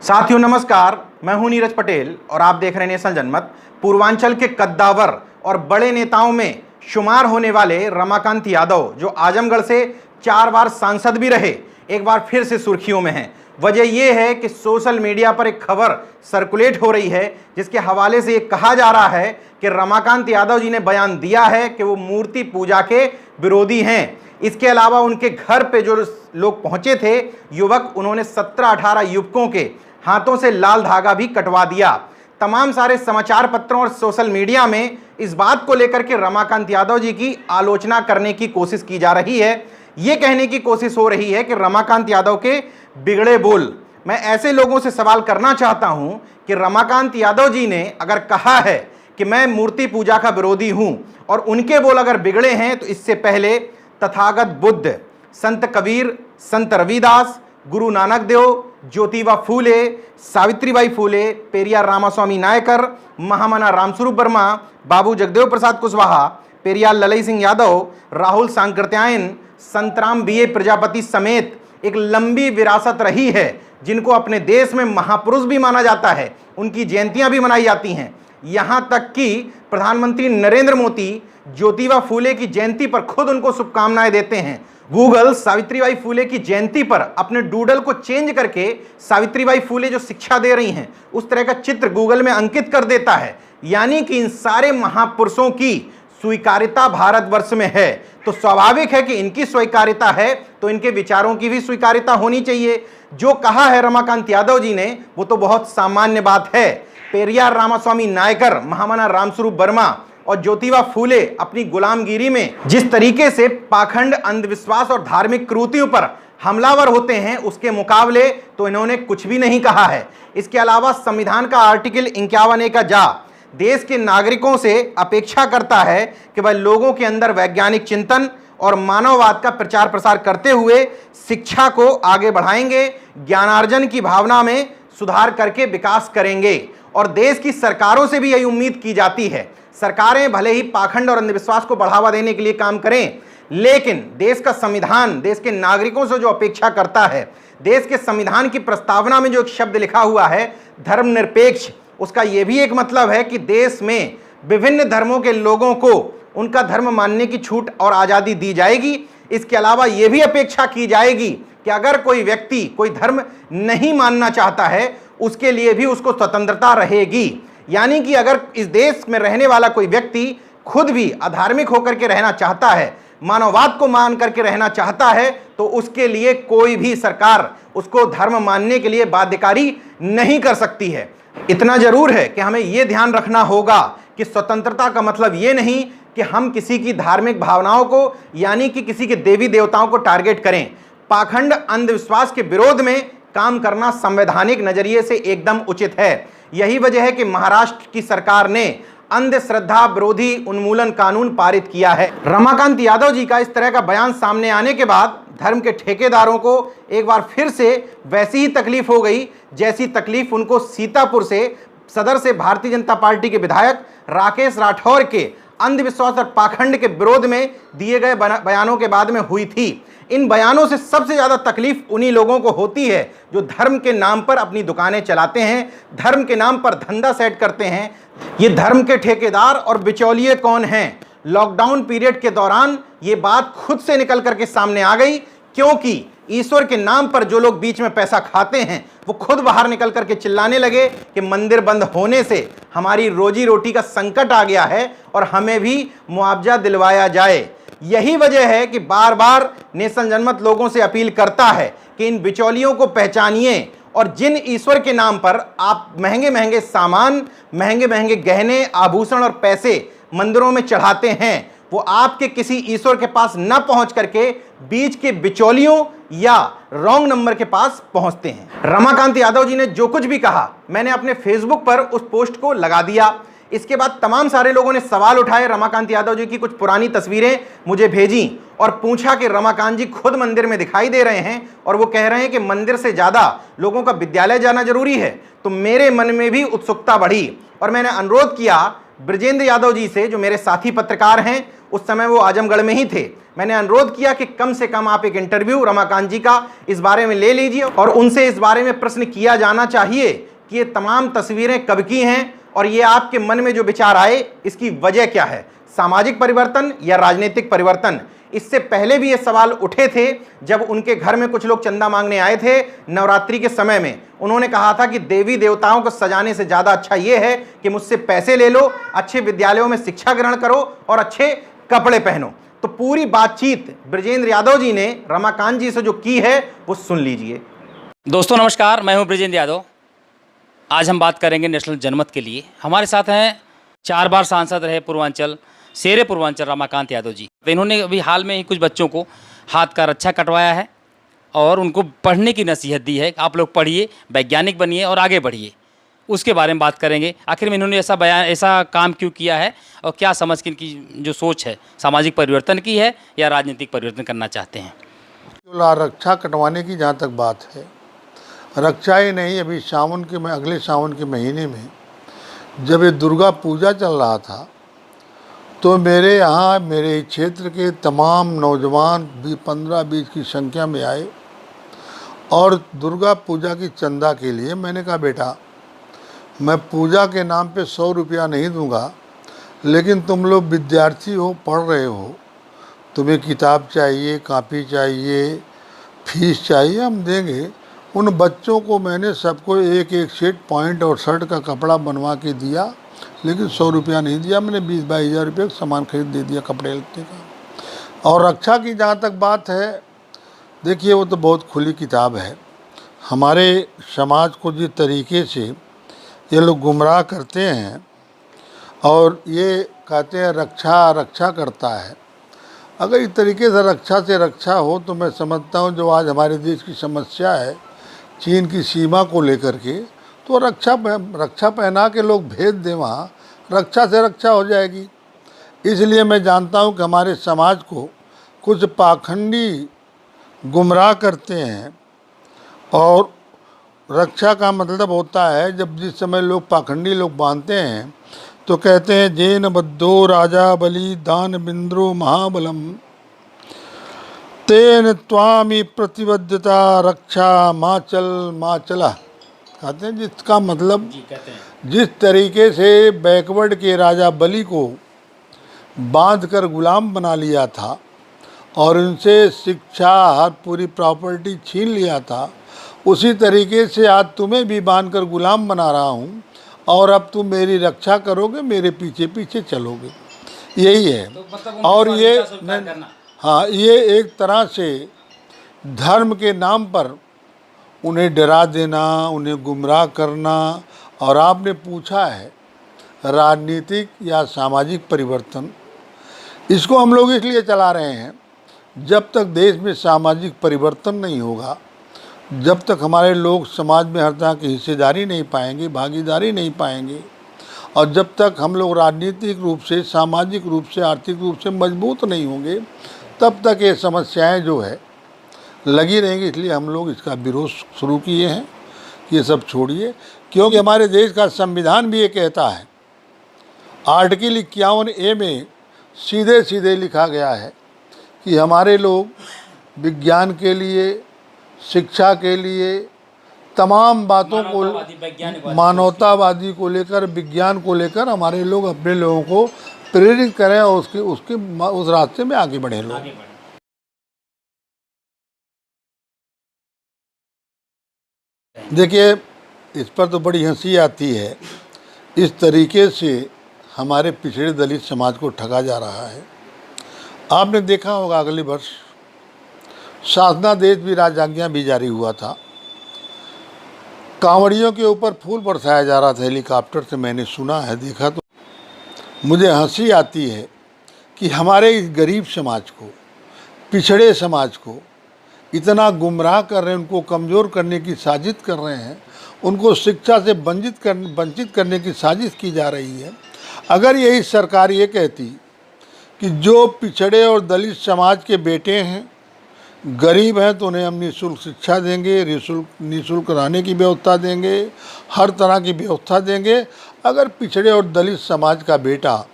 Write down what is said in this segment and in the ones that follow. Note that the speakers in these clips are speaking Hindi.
साथियों नमस्कार, मैं हूं नीरज पटेल और आप देख रहे हैं नेशनल जनमत। पूर्वांचल के कद्दावर और बड़े नेताओं में शुमार होने वाले रमाकांत यादव, जो आजमगढ़ से 4 बार सांसद भी रहे, एक बार फिर से सुर्खियों में हैं। वजह यह है कि सोशल मीडिया पर एक खबर सर्कुलेट हो रही है जिसके हवाले से ये कहा जा रहा है कि रमाकांत यादव जी ने बयान दिया है कि वो मूर्ति पूजा के विरोधी हैं। इसके अलावा उनके घर पे जो लोग पहुंचे थे युवक, उन्होंने 17-18 युवकों के हाथों से लाल धागा भी कटवा दिया। तमाम सारे समाचार पत्रों और सोशल मीडिया में इस बात को लेकर के रमाकांत यादव जी की आलोचना करने की कोशिश की जा रही है। ये कहने की कोशिश हो रही है कि रमाकांत यादव के बिगड़े बोल। मैं ऐसे लोगों से सवाल करना चाहता हूं कि रमाकांत यादव जी ने अगर कहा है कि मैं मूर्ति पूजा का विरोधी हूं और उनके बोल अगर बिगड़े हैं, तो इससे पहले तथागत बुद्ध, संत कबीर, संत रविदास, गुरु नानक देव, ज्योतिबा फूले, सावित्रीबाई फूले, पेरियार रामास्वामी नायकर, महामना रामस्वरूप वर्मा, बाबू जगदेव प्रसाद कुशवाहा, पेरियार ललई सिंह यादव, राहुल सांकृत्यायन, संतराम बीए प्रजापति समेत एक लंबी विरासत रही है जिनको अपने देश में महापुरुष भी माना जाता है। उनकी जयंतियां भी मनाई जाती हैं। यहां तक कि प्रधानमंत्री नरेंद्र मोदी ज्योतिबा फूले की जयंती पर खुद उनको शुभकामनाएं देते हैं। गूगल सावित्रीबाई फूले की जयंती पर अपने डूडल को चेंज करके सावित्रीबाई फूले जो शिक्षा दे रही हैं उस तरह का चित्र गूगल में अंकित कर देता है। यानी कि इन सारे महापुरुषों की स्वीकार्यता भारतवर्ष में है, तो स्वाभाविक है कि इनकी स्वीकार्यता है तो इनके विचारों की भी स्वीकार्यता होनी चाहिए। जो कहा है रमाकांत यादव जी ने वो तो बहुत सामान्य बात है। पेरियार रामास्वामी नायकर, महामना रामस्वरूप वर्मा और ज्योतिबा फूले अपनी गुलामगिरी में जिस तरीके से पाखंड, अंधविश्वास और धार्मिक कृतियों पर हमलावर होते हैं, उसके मुकाबले तो इन्होंने कुछ भी नहीं कहा है। इसके अलावा संविधान का आर्टिकल 51A का जा देश के नागरिकों से अपेक्षा करता है कि वह लोगों के अंदर वैज्ञानिक चिंतन और मानववाद का प्रचार प्रसार करते हुए शिक्षा को आगे बढ़ाएंगे, ज्ञानार्जन की भावना में सुधार करके विकास करेंगे। और देश की सरकारों से भी यही उम्मीद की जाती है। सरकारें भले ही पाखंड और अंधविश्वास को बढ़ावा देने के लिए काम करें, लेकिन देश का संविधान देश के नागरिकों से जो अपेक्षा करता है, देश के संविधान की प्रस्तावना में जो एक शब्द लिखा हुआ है धर्मनिरपेक्ष, उसका यह भी एक मतलब है कि देश में विभिन्न धर्मों के लोगों को उनका धर्म मानने की छूट और आज़ादी दी जाएगी। इसके अलावा यह भी अपेक्षा की जाएगी कि अगर कोई व्यक्ति कोई धर्म नहीं मानना चाहता है, उसके लिए भी उसको स्वतंत्रता रहेगी। यानी कि अगर इस देश में रहने वाला कोई व्यक्ति खुद भी अधार्मिक होकर के रहना चाहता है, मानववाद को मान करके रहना चाहता है, तो उसके लिए कोई भी सरकार उसको धर्म मानने के लिए बाध्यकारी नहीं कर सकती है। इतना जरूर है कि हमें यह ध्यान रखना होगा कि स्वतंत्रता का मतलब ये नहीं कि हम किसी की धार्मिक भावनाओं को यानी कि किसी के देवी देवताओं को टारगेट करें। पाखंड, अंधविश्वास के विरोध में काम करना संवैधानिक नजरिए से एकदम उचित है। यही वजह है कि महाराष्ट्र की सरकार ने अंधश्रद्धा विरोधी उन्मूलन कानून पारित किया है। रमाकांत यादव जी का इस तरह का बयान सामने आने के बाद धर्म के ठेकेदारों को एक बार फिर से वैसी ही तकलीफ हो गई जैसी तकलीफ उनको सीतापुर से सदर से भारतीय जनता पार्टी के विधायक राकेश राठौर के अंधविश्वास और पाखंड के विरोध में दिए गए बयानों के बाद में हुई थी। इन बयानों से सबसे ज्यादा तकलीफ उन्हीं लोगों को होती है जो धर्म के नाम पर अपनी दुकानें चलाते हैं, धर्म के नाम पर धंधा सेट करते हैं। ये धर्म के ठेकेदार और बिचौलिए कौन हैं? लॉकडाउन पीरियड के दौरान ये बात खुद से निकल करके सामने आ गई, क्योंकि ईश्वर के नाम पर जो लोग बीच में पैसा खाते हैं वो खुद बाहर निकल करके चिल्लाने लगे कि मंदिर बंद होने से हमारी रोजी रोटी का संकट आ गया है और हमें भी मुआवजा दिलवाया जाए। यही वजह है कि बार बार नेशनल जनमत लोगों से अपील करता है कि इन बिचौलियों को पहचानिए और जिन ईश्वर के नाम पर आप महंगे महंगे सामान, महंगे महंगे गहने, आभूषण और पैसे मंदिरों में चढ़ाते हैं, वो आपके किसी ईश्वर के पास न पहुंच करके बीच के बिचौलियों या रॉन्ग नंबर के पास पहुंचते हैं। रमाकांत यादव जी ने जो कुछ भी कहा, मैंने अपने फेसबुक पर उस पोस्ट को लगा दिया। इसके बाद तमाम सारे लोगों ने सवाल उठाए। रमाकांत यादव जी की कुछ पुरानी तस्वीरें मुझे भेजी और पूछा कि रमाकांत जी खुद मंदिर में दिखाई दे रहे हैं और वो कह रहे हैं कि मंदिर से ज़्यादा लोगों का विद्यालय जाना जरूरी है। तो मेरे मन में भी उत्सुकता बढ़ी और मैंने अनुरोध किया ब्रजेंद्र यादव जी से, जो मेरे साथी पत्रकार हैं, उस समय वो आजमगढ़ में ही थे। मैंने अनुरोध किया कि कम से कम आप एक इंटरव्यू रमाकांत जी का इस बारे में ले लीजिए और उनसे इस बारे में प्रश्न किया जाना चाहिए कि ये तमाम तस्वीरें कब की हैं और ये आपके मन में जो विचार आए इसकी वजह क्या है, सामाजिक परिवर्तन या राजनीतिक परिवर्तन। इससे पहले भी ये सवाल उठे थे जब उनके घर में कुछ लोग चंदा मांगने आए थे नवरात्रि के समय में। उन्होंने कहा था कि देवी देवताओं को सजाने से ज़्यादा अच्छा ये है कि मुझसे पैसे ले लो, अच्छे विद्यालयों में शिक्षा ग्रहण करो और अच्छे कपड़े पहनो। तो पूरी बातचीत ब्रजेंद्र यादव जी ने रमाकांत जी से जो की है वो सुन लीजिए। दोस्तों नमस्कार, मैं हूं ब्रजेंद्र यादव। आज हम बात करेंगे नेशनल जनमत के लिए। हमारे साथ हैं 4 बार सांसद रहे पूर्वांचल, शेरे पूर्वांचल रमाकांत यादव जी। इन्होंने अभी हाल में ही कुछ बच्चों को हाथ का रक्षा कटवाया है और उनको पढ़ने की नसीहत दी है। आप लोग पढ़िए, वैज्ञानिक बनिए और आगे बढ़िए। उसके बारे में बात करेंगे। आखिर में इन्होंने ऐसा काम क्यों किया है और क्या समझ के इनकी जो सोच है सामाजिक परिवर्तन की है या राजनीतिक परिवर्तन करना चाहते हैं। रक्षा कटवाने की जहाँ तक बात है, रक्षा ही नहीं, अभी अगले सावन के महीने में जब ये दुर्गा पूजा चल रहा था तो मेरे यहाँ मेरे क्षेत्र के तमाम नौजवान 15-20 की संख्या में आए और दुर्गा पूजा की चंदा के लिए मैंने कहा बेटा मैं पूजा के नाम पे 100 रुपया नहीं दूंगा, लेकिन तुम लोग विद्यार्थी हो, पढ़ रहे हो, तुम्हें किताब चाहिए, कापी चाहिए, फीस चाहिए, हम देंगे। उन बच्चों को मैंने सबको एक एक सेट पैंट और शर्ट का कपड़ा बनवा के दिया, लेकिन 100 रुपया नहीं दिया। मैंने 20-22 हज़ार रुपये का सामान खरीद दे दिया कपड़े लत्ते का। और रक्षा की जहाँ तक बात है, देखिए वो तो बहुत खुली किताब है। हमारे समाज को जिस तरीके से ये लोग गुमराह करते हैं और ये कहते हैं रक्षा करता है, अगर इस तरीके से रक्षा हो तो मैं समझता हूँ जो आज हमारे देश की समस्या है चीन की सीमा को लेकर के, तो रक्षा पहना के लोग भेज दें वहाँ, रक्षा से रक्षा हो जाएगी। इसलिए मैं जानता हूँ कि हमारे समाज को कुछ पाखंडी गुमराह करते हैं और रक्षा का मतलब होता है जब जिस समय लोग पाखंडी लोग बांधते हैं तो कहते हैं जैन बद्धो राजा बलि दान बिंद्रो महाबलम तेन त्वामी प्रतिबद्धता रक्षा माचला कहते हैं, जिसका मतलब जिस तरीके से बैकवर्ड के राजा बलि को बांध कर गुलाम बना लिया था और उनसे शिक्षा हर पूरी प्रॉपर्टी छीन लिया था, उसी तरीके से आज तुम्हें भी बांध कर गुलाम बना रहा हूँ और अब तुम मेरी रक्षा करोगे, मेरे पीछे पीछे चलोगे। यही है। तो मतलब और ये हाँ, ये एक तरह से धर्म के नाम पर उन्हें डरा देना, उन्हें गुमराह करना। और आपने पूछा है राजनीतिक या सामाजिक परिवर्तन, इसको हम लोग इसलिए चला रहे हैं जब तक देश में सामाजिक परिवर्तन नहीं होगा, जब तक हमारे लोग समाज में हर तरह की हिस्सेदारी नहीं पाएंगे, भागीदारी नहीं पाएंगे, और जब तक हम लोग राजनीतिक रूप से, सामाजिक रूप से, आर्थिक रूप से मजबूत नहीं होंगे, तब तक ये समस्याएं जो है लगी रहेंगी। इसलिए हम लोग इसका विरोध शुरू किए हैं कि ये सब छोड़िए, क्योंकि हमारे देश का संविधान भी ये कहता है, आर्टिकल 51A में सीधे सीधे लिखा गया है कि हमारे लोग विज्ञान के लिए, शिक्षा के लिए, तमाम बातों को, मानवतावादी को लेकर, विज्ञान को लेकर हमारे लोग अपने लोगों को प्रेरित करें और उस रास्ते में आगे बढ़े लोग। देखिए इस पर तो बड़ी हंसी आती है, इस तरीके से हमारे पिछड़े दलित समाज को ठगा जा रहा है। आपने देखा होगा अगले वर्ष शासनादेश भी, राजआज्ञा भी जारी हुआ था, कांवड़ियों के ऊपर फूल बरसाया जा रहा था हेलीकॉप्टर से। मैंने सुना है, देखा, तो मुझे हंसी आती है कि हमारे इस गरीब समाज को, पिछड़े समाज को इतना गुमराह कर रहे हैं, उनको कमज़ोर करने की साजिश कर रहे हैं, उनको शिक्षा से वंचित करने की साजिश की जा रही है। अगर यही सरकार ये कहती कि जो पिछड़े और दलित समाज के बेटे हैं, गरीब हैं, तो उन्हें हम निःशुल्क शिक्षा देंगे, निःशुल्क रहने की व्यवस्था देंगे, हर तरह की व्यवस्था देंगे, अगर पिछड़े और दलित समाज का बेटा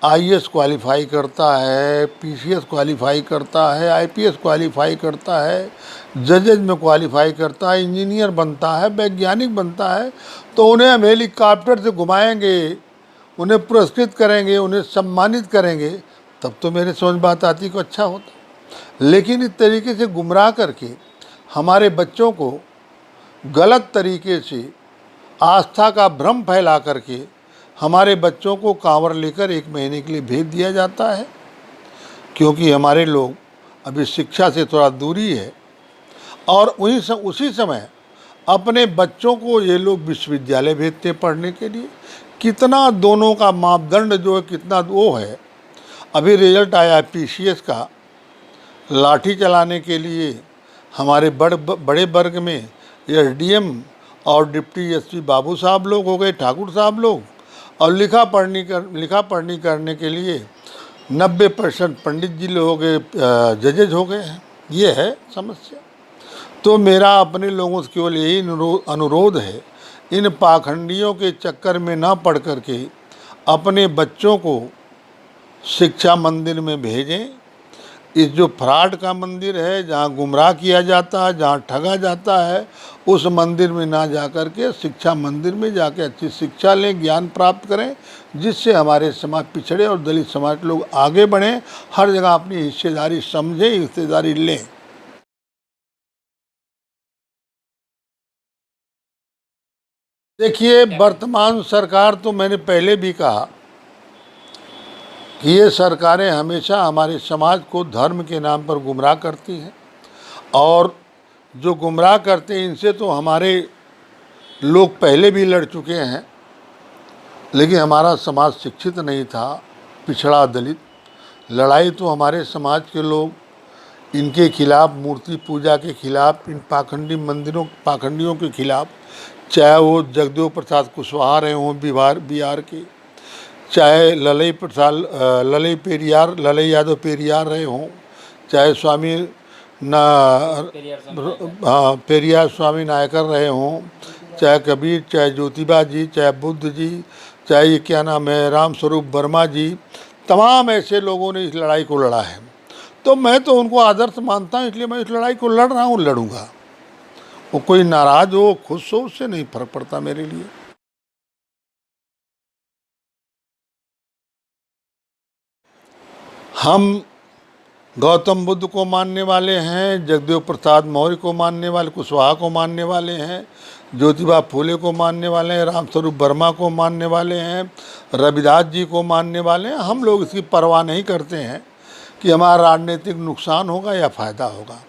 आईएएस क्वालिफाई करता है, पीसीएस क्वालिफाई करता है, आईपीएस क्वालिफाई करता है, जजेज में क्वालिफाई करता है, इंजीनियर बनता है, वैज्ञानिक बनता है, तो उन्हें हम हेलीकॉप्टर से घुमाएंगे, उन्हें पुरस्कृत करेंगे, उन्हें सम्मानित करेंगे, तब तो मेरे समझ बात आती को अच्छा होता। लेकिन इस तरीके से गुमराह करके हमारे बच्चों को गलत तरीके से आस्था का भ्रम फैला करके हमारे बच्चों को कांवर लेकर 1 महीने के लिए भेज दिया जाता है, क्योंकि हमारे लोग अभी शिक्षा से थोड़ा दूरी है। और उसी समय अपने बच्चों को ये लोग विश्वविद्यालय भेजते हैं पढ़ने के लिए। कितना दोनों का मापदंड जो है कितना वो है। अभी रिजल्ट आया पीसीएस का, लाठी चलाने के लिए हमारे बड़े वर्ग में एसडीएम और डिप्टी एसपी बाबू साहब लोग हो गए, ठाकुर साहब लोग, और लिखा पढ़नी करने के लिए 90% पंडित जी लोग हो गए, जजेज हो गए हैं। ये है समस्या। तो मेरा अपने लोगों से केवल यही अनुरोध है, इन पाखंडियों के चक्कर में ना पड़ करके अपने बच्चों को शिक्षा मंदिर में भेजें। इस जो फ्रॉड का मंदिर है, जहाँ गुमराह किया जाता है, जहाँ ठगा जाता है, उस मंदिर में ना जा कर के शिक्षा मंदिर में जाके अच्छी शिक्षा लें, ज्ञान प्राप्त करें, जिससे हमारे समाज पिछड़े और दलित समाज लोग आगे बढ़ें, हर जगह अपनी हिस्सेदारी समझें, हिस्सेदारी लें। देखिए, वर्तमान सरकार तो मैंने पहले भी कहा कि ये सरकारें हमेशा हमारे समाज को धर्म के नाम पर गुमराह करती हैं, और जो गुमराह करते हैं इनसे तो हमारे लोग पहले भी लड़ चुके हैं। लेकिन हमारा समाज शिक्षित नहीं था, पिछड़ा दलित। लड़ाई तो हमारे समाज के लोग इनके खिलाफ, मूर्ति पूजा के खिलाफ, इन पाखंडियों के खिलाफ, चाहे वो जगदेव प्रसाद कुशवाहा रहे हों बिहार के, चाहे ललई यादव पेरियार रहे हों, चाहे पेरियार स्वामी नायकर रहे हों, चाहे कबीर, चाहे ज्योतिबा जी, चाहे बुद्ध जी, चाहे ये क्या नाम है राम स्वरूप वर्मा जी, तमाम ऐसे लोगों ने इस लड़ाई को लड़ा है। तो मैं तो उनको आदर्श मानता हूँ, इसलिए मैं इस लड़ाई को लड़ रहा हूँ, लड़ूंगा। वो कोई नाराज़ हो, खुश हो, उससे नहीं फर्क पड़ता मेरे लिए। हम गौतम बुद्ध को मानने वाले हैं, जगदेव प्रसाद मौर्य को मानने वाले, कुशवाहा को मानने वाले हैं, ज्योतिबा फूले को मानने वाले हैं, राम स्वरूप वर्मा को मानने वाले हैं, रविदास जी को मानने वाले हैं। हम लोग इसकी परवाह नहीं करते हैं कि हमारा राजनीतिक नुकसान होगा या फ़ायदा होगा।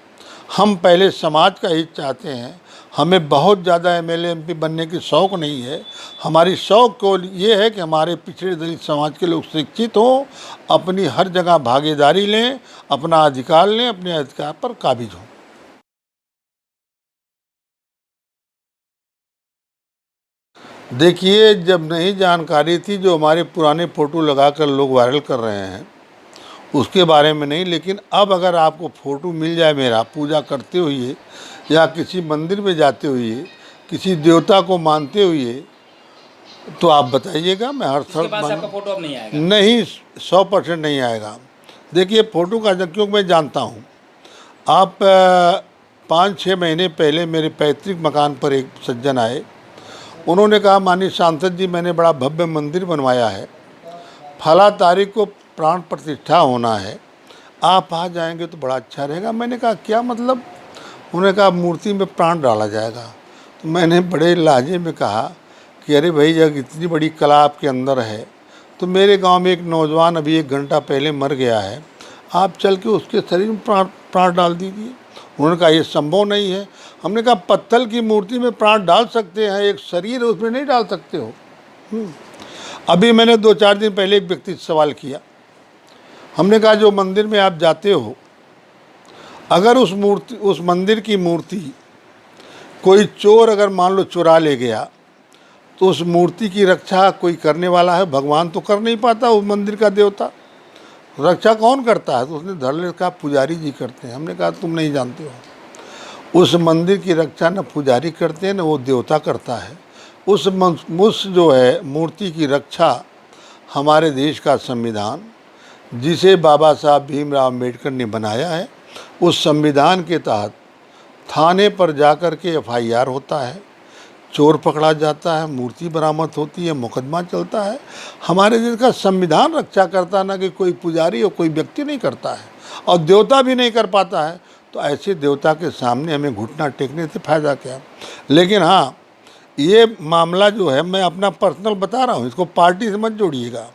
हम पहले समाज का हित चाहते हैं। हमें बहुत ज़्यादा एमएलए एमपी बनने की शौक़ नहीं है। हमारी शौक़ को ये है कि हमारे पिछड़े दलित समाज के लोग शिक्षित हों, अपनी हर जगह भागीदारी लें, अपना अधिकार लें, अपने अधिकार पर काबिज हों। देखिए, जब नहीं जानकारी थी, जो हमारे पुराने फ़ोटो लगाकर लोग वायरल कर रहे हैं, उसके बारे में नहीं। लेकिन अब अगर आपको फ़ोटो मिल जाए मेरा पूजा करते हुए, या किसी मंदिर में जाते हुए, किसी देवता को मानते हुए, तो आप बताइएगा, मैं हर उसके बाद से आपका फोटो अब नहीं आएगा? नहीं, 100% नहीं आएगा। देखिए, फ़ोटो का क्योंकि मैं जानता हूँ। आप 5-6 महीने पहले मेरे पैतृक मकान पर एक सज्जन आए। उन्होंने कहा, माननीय सांसद जी, मैंने बड़ा भव्य मंदिर बनवाया है, फला तारीख को प्राण प्रतिष्ठा होना है, आप आ जाएंगे तो बड़ा अच्छा रहेगा। मैंने कहा, क्या मतलब? उन्होंने कहा, मूर्ति में प्राण डाला जाएगा। तो मैंने बड़े लहजे में कहा कि अरे भाई, जब इतनी बड़ी कला आपके अंदर है, तो मेरे गांव में एक नौजवान अभी 1 घंटा पहले मर गया है, आप चल के उसके शरीर में प्राण डाल दीजिए। उन्होंने कहा, ये संभव नहीं है। हमने कहा, पत्थर की मूर्ति में प्राण डाल सकते हैं, एक शरीर उसमें नहीं डाल सकते हो। अभी मैंने 2-4 दिन पहले एक व्यक्ति से सवाल किया। हमने कहा, जो मंदिर में आप जाते हो, अगर उस मंदिर की मूर्ति कोई चोर अगर मान लो चुरा ले गया, तो उस मूर्ति की रक्षा कोई करने वाला है? भगवान तो कर नहीं पाता, उस मंदिर का देवता। रक्षा कौन करता है? तो उसने धड़ का पुजारी जी करते हैं। हमने कहा, तुम नहीं जानते हो, उस मंदिर की रक्षा न पुजारी करते हैं, न वो देवता करता है। उस जो है मूर्ति की रक्षा हमारे देश का संविधान, जिसे बाबा साहब भीमराव अम्बेडकर ने बनाया है, उस संविधान के तहत थाने पर जाकर के FIR होता है, चोर पकड़ा जाता है, मूर्ति बरामद होती है, मुकदमा चलता है। हमारे देश का संविधान रक्षा करता है, ना कि कोई पुजारी और कोई व्यक्ति नहीं करता है, और देवता भी नहीं कर पाता है। तो ऐसे देवता के सामने हमें घुटना टेकने से फ़ायदा क्या। लेकिन हाँ, ये मामला जो है मैं अपना पर्सनल बता रहा हूँ, इसको पार्टी से मत जोड़िएगा।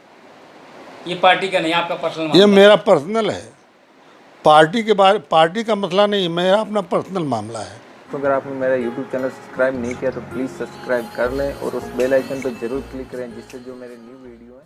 ये पार्टी का नहीं, आपका पर्सनल ये मेरा पर्सनल है, पार्टी का मसला नहीं, मेरा अपना पर्सनल मामला है। तो अगर आपने मेरा YouTube चैनल सब्सक्राइब नहीं किया तो प्लीज़ सब्सक्राइब कर लें और उस बेल आइकन पर ज़रूर क्लिक करें, जिससे जो मेरे न्यू वीडियो